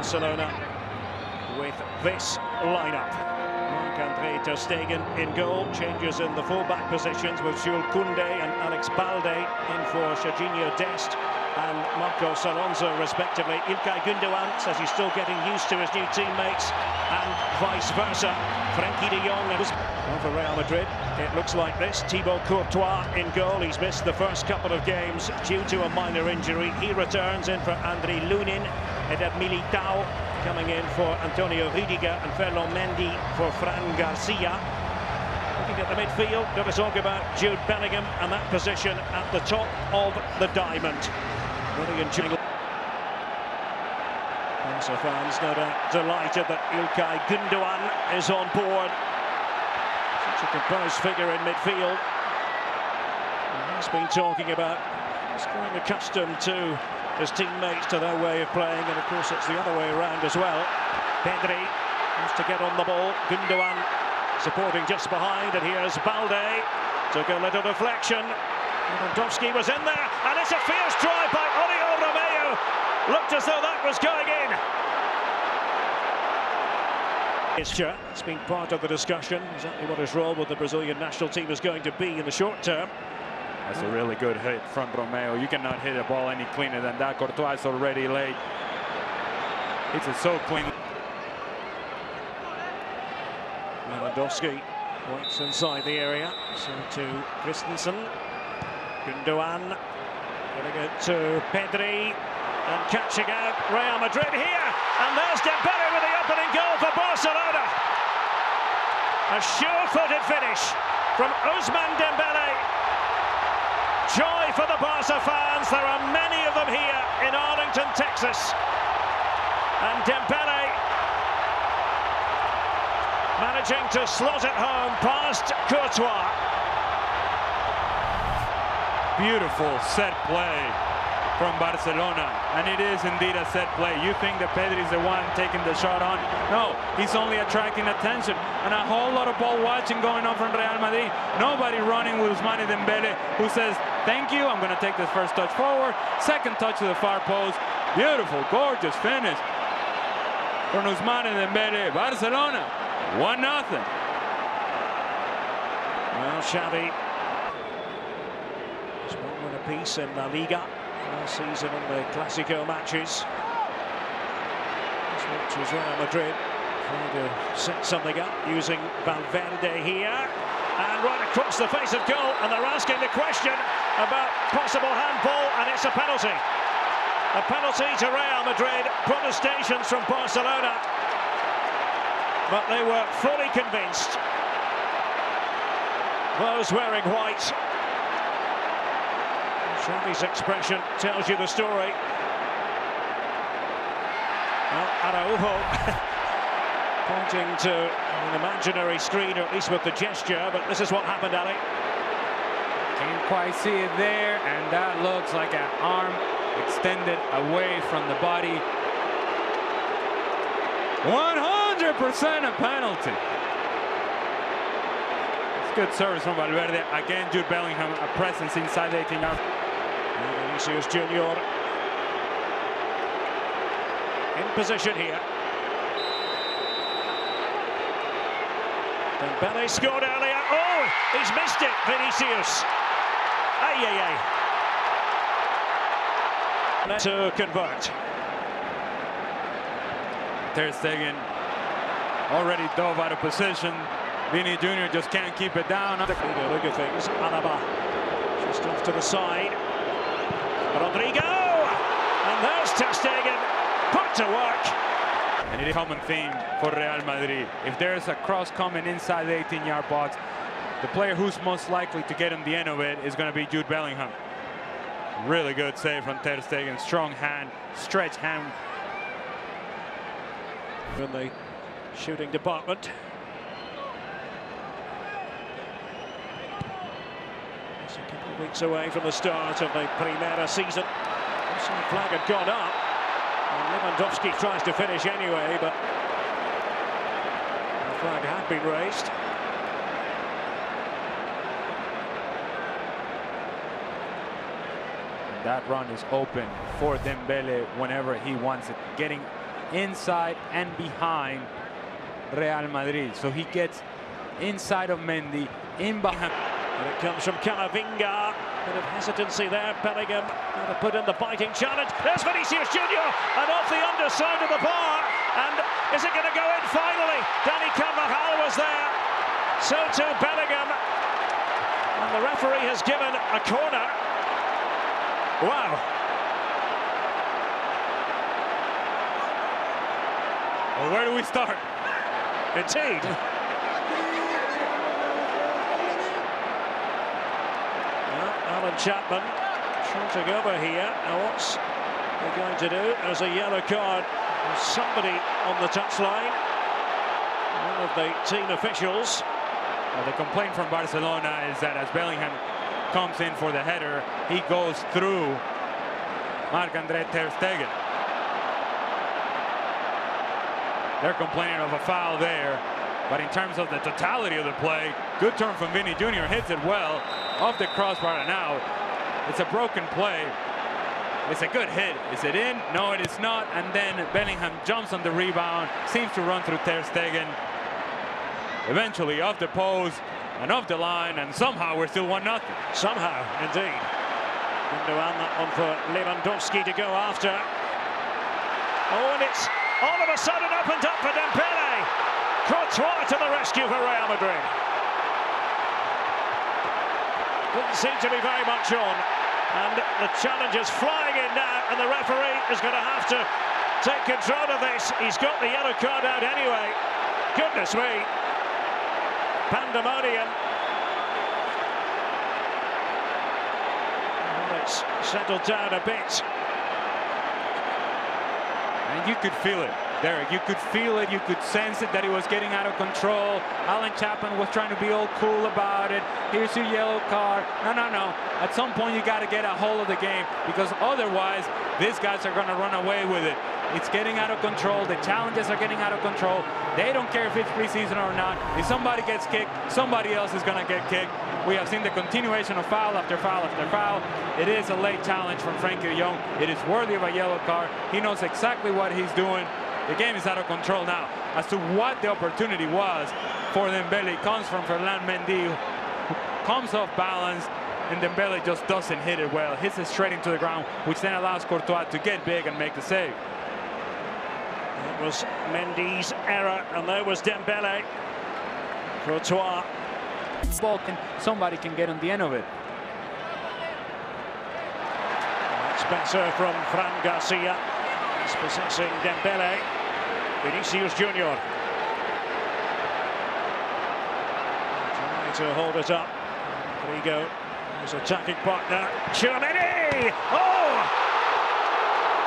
Barcelona with this lineup. Marc-Andre ter Stegen in goal, changes in the full-back positions with Jules Koundé and Alex Balde in for Serginho Dest and Marcos Alonso respectively. İlkay Gündoğan says he's still getting used to his new teammates and vice versa. Frenkie de Jong was for Real Madrid. It looks like this. Thibaut Courtois in goal. He's missed the first couple of games due to a minor injury. He returns in for Andriy Lunin. Eder Militao coming in for Antonio Rüdiger and Ferland Mendy for Fran Garcia. Looking at the midfield, got to talk about Jude Bellingham and that position at the top of the diamond. Brilliant jingle. Barca fans no doubt delighted that İlkay Gündoğan is on board. Such a composed figure in midfield. He's been talking about he's growing accustomed to his teammates, to their way of playing, and of course it's the other way around as well. Pedri wants to get on the ball. Gündoğan supporting just behind, and here's Balde. Took a little deflection. Lewandowski was in there, and it's a fierce drive by Oriol Romeu. Looked as though that was going in. It's been part of the discussion, exactly what his role with the Brazilian national team is going to be in the short term. That's a really good hit from Romeu. You cannot hit a ball any cleaner than that. Courtois is already late. It's so clean. Lewandowski works inside the area. So to Christensen. Gündoğan getting it to Pedri and catching out Real Madrid here. And there's Dembele with the opening goal for Barcelona. A sure-footed finish from Ousmane Dembele. Joy for the Barca fans. There are many of them here in Arlington, Texas. And Dembele managing to slot it home past Courtois. Beautiful set play from Barcelona, and it is indeed a set play. You think that Pedri is the one taking the shot on? No, he's only attracting attention, and a whole lot of ball watching going on from Real Madrid. Nobody running with Ousmane Dembele, who says, thank you, I'm going to take this first touch forward, second touch to the far post. Beautiful, gorgeous finish from Ousmane Dembele. Barcelona, 1-0. Well, Xavi has won a piece in La Liga last season in the Clásico matches. This was Real Madrid trying to set something up using Valverde here. And right across the face of goal, and they're asking the question about possible handball, and it's a penalty. A penalty to Real Madrid. Protestations from Barcelona, but they were fully convinced. Those wearing white. Xavi's expression tells you the story. Well, Araujo pointing to an imaginary screen, or at least with the gesture, but this is what happened, Ali. Can't quite see it there, and that looks like an arm extended away from the body. 100% a penalty. It's good service from Valverde. Again, Jude Bellingham, a presence inside the 18-yard. Vinicius Junior in position here. Dembele scored earlier. Oh, he's missed it, Vinicius. Ay. To convert. Ter Stegen already dove out of position. Vini Jr. just can't keep it down. Look at things. Alaba just off to the side. Rodrigo! And there's Ter Stegen put to work. And it is a common theme for Real Madrid. If there's a cross coming inside the 18-yard box, the player who's most likely to get him the end of it is going to be Jude Bellingham. Really good save from Ter Stegen. Strong hand, stretch hand. In the shooting department. It's a couple of weeks away from the start of the Primera season. The flag had gone up. And Lewandowski tries to finish anyway, but the flag had been raised. That run is open for Dembele whenever he wants it. Getting inside and behind Real Madrid. So he gets inside of Mendy, in behind. And it comes from Camavinga. Bit of hesitancy there. Bellingham had to put in the biting challenge. There's Vinicius Junior, and off the underside of the bar. And is it going to go in finally? Dani Carvajal was there. So too Bellingham. And the referee has given a corner. Wow. Well, where do we start? Indeed. Alan Chapman trotting over here. Now what's he going to do? There's a yellow card. There's somebody on the touchline. One of the team officials. Well, the complaint from Barcelona is that as Bellingham comes in for the header, he goes through Marc-André ter Stegen. They're complaining of a foul there, but in terms of the totality of the play, good turn from Vinny Jr. hits it well off the crossbar. Now it's a broken play. It's a good hit. Is it in? No, it is not. And then Bellingham jumps on the rebound, seems to run through ter Stegen. Eventually off the post and off the line, and somehow we're still 1-0. Somehow, indeed. Gundogan, that one for Lewandowski to go after. Oh, and it's all of a sudden opened up for Dembele. Courtois to the rescue for Real Madrid. Didn't seem to be very much on. And the challenge is flying in now, and the referee is going to have to take control of this. He's got the yellow card out anyway. Goodness me. Pandemonium. Well, it's settled down a bit. And you could feel it, Derek. You could feel it. You could sense it, that it was getting out of control. Alan Chapman was trying to be all cool about it. Here's your yellow card. No. At some point, you got to get a hold of the game, because otherwise, these guys are going to run away with it. It's getting out of control. The challenges are getting out of control. They don't care if it's preseason or not. If somebody gets kicked, somebody else is going to get kicked. We have seen the continuation of foul after foul after foul. It is a late challenge from Frankie de Jong. It is worthy of a yellow card. He knows exactly what he's doing. The game is out of control now. As to what the opportunity was for Dembele, comes from Ferland Mendy, who comes off balance, and Dembele just doesn't hit it well. Hits it straight into the ground, which then allows Courtois to get big and make the save. It was Mendy's error, and there was Dembele. Courtois. Somebody can get on the end of it. That's better from Fran Garcia. He's possessing Dembele. Vinicius Junior. Trying to hold it up. Rodrigo, his attacking partner. Tchouaméni! Oh!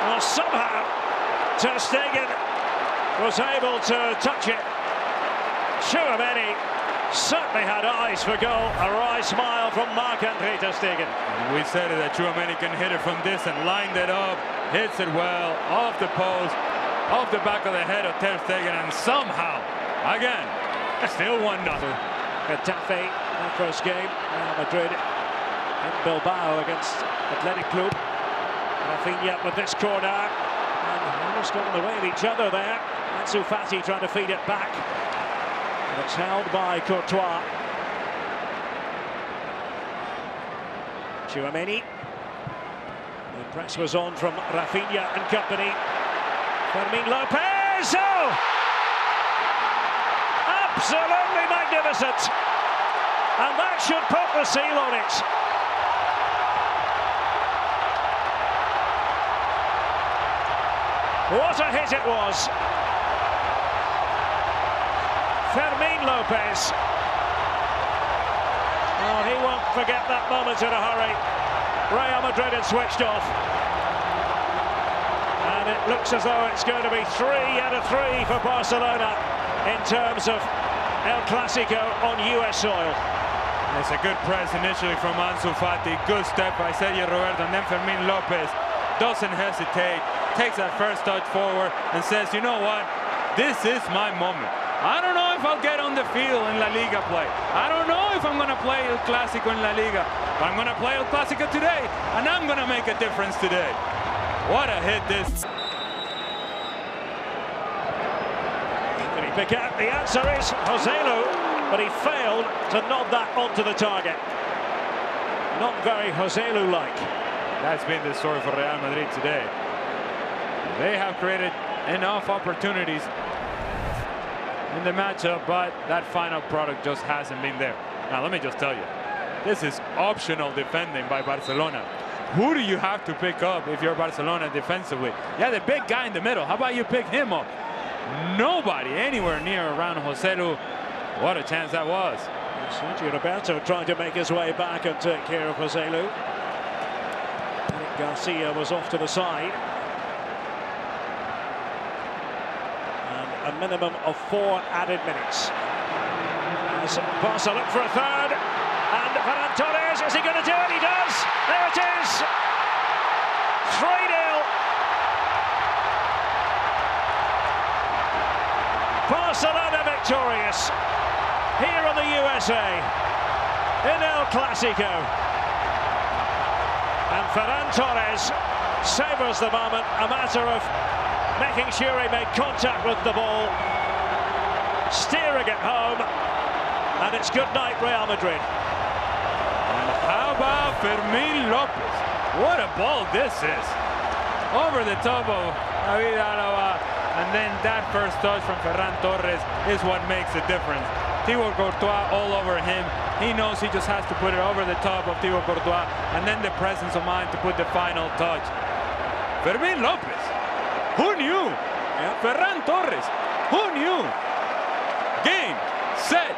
Well, somehow ter Stegen was able to touch it. Tchouaméni certainly had eyes for goal. A wry smile from Marc-André ter Stegen. We said it, that Tchouaméni can hit it from this, and lined it up, hits it well, off the post, off the back of the head of ter Stegen, and somehow, again, still 1-0. Getafe, their first game. Real Madrid in Bilbao against Athletic Club. Rafinha with this corner. And almost got in the way of each other there. Ansu Fati trying to feed it back. And it's held by Courtois. Tchouaméni. The press was on from Rafinha and company. Fermin Lopez! Oh! Absolutely magnificent! And that should put the seal on it. What a hit it was. Fermin Lopez. Oh, he won't forget that moment in a hurry. Real Madrid had switched off. And it looks as though it's going to be 3 out of 3 for Barcelona in terms of El Clasico on US soil. It's a good press initially from Ansu Fati. Good step by Sergio Roberto, and then Fermin Lopez doesn't hesitate. Takes that first touch forward and says, you know what, this is my moment. I don't know if I'll get on the field in La Liga play. I don't know if I'm going to play El Clásico in La Liga, but I'm going to play El Clásico today, and I'm going to make a difference today. What a hit this. Because the answer is Joselu, but he failed to nod that onto the target. Not very Joselu-like. That's been the story for Real Madrid today. They have created enough opportunities in the matchup, but that final product just hasn't been there. Now, let me just tell you, this is optional defending by Barcelona. Who do you have to pick up if you're Barcelona defensively? Yeah, the big guy in the middle. How about you pick him up? Nobody anywhere near around Joselu. What a chance that was. Sergio Roberto trying to make his way back and take care of Joselu. Eric Garcia was off to the side. And a minimum of 4 added minutes. As Barca look for a third. And Ferran Torres, is he going to do it? He does! There it is! 3-0. Barcelona victorious here in the USA in El Clasico. And Ferran Torres savours the moment, a matter of making sure he made contact with the ball, steering it home, and it's good night Real Madrid. And how about Fermín López? What a ball this is. Over the top of David Alaba, and then that first touch from Ferran Torres is what makes the difference. Thibaut Courtois all over him. He knows he just has to put it over the top of Thibaut Courtois, and then the presence of mind to put the final touch. Fermín López, who knew? Ferran Torres, who knew? Game, set,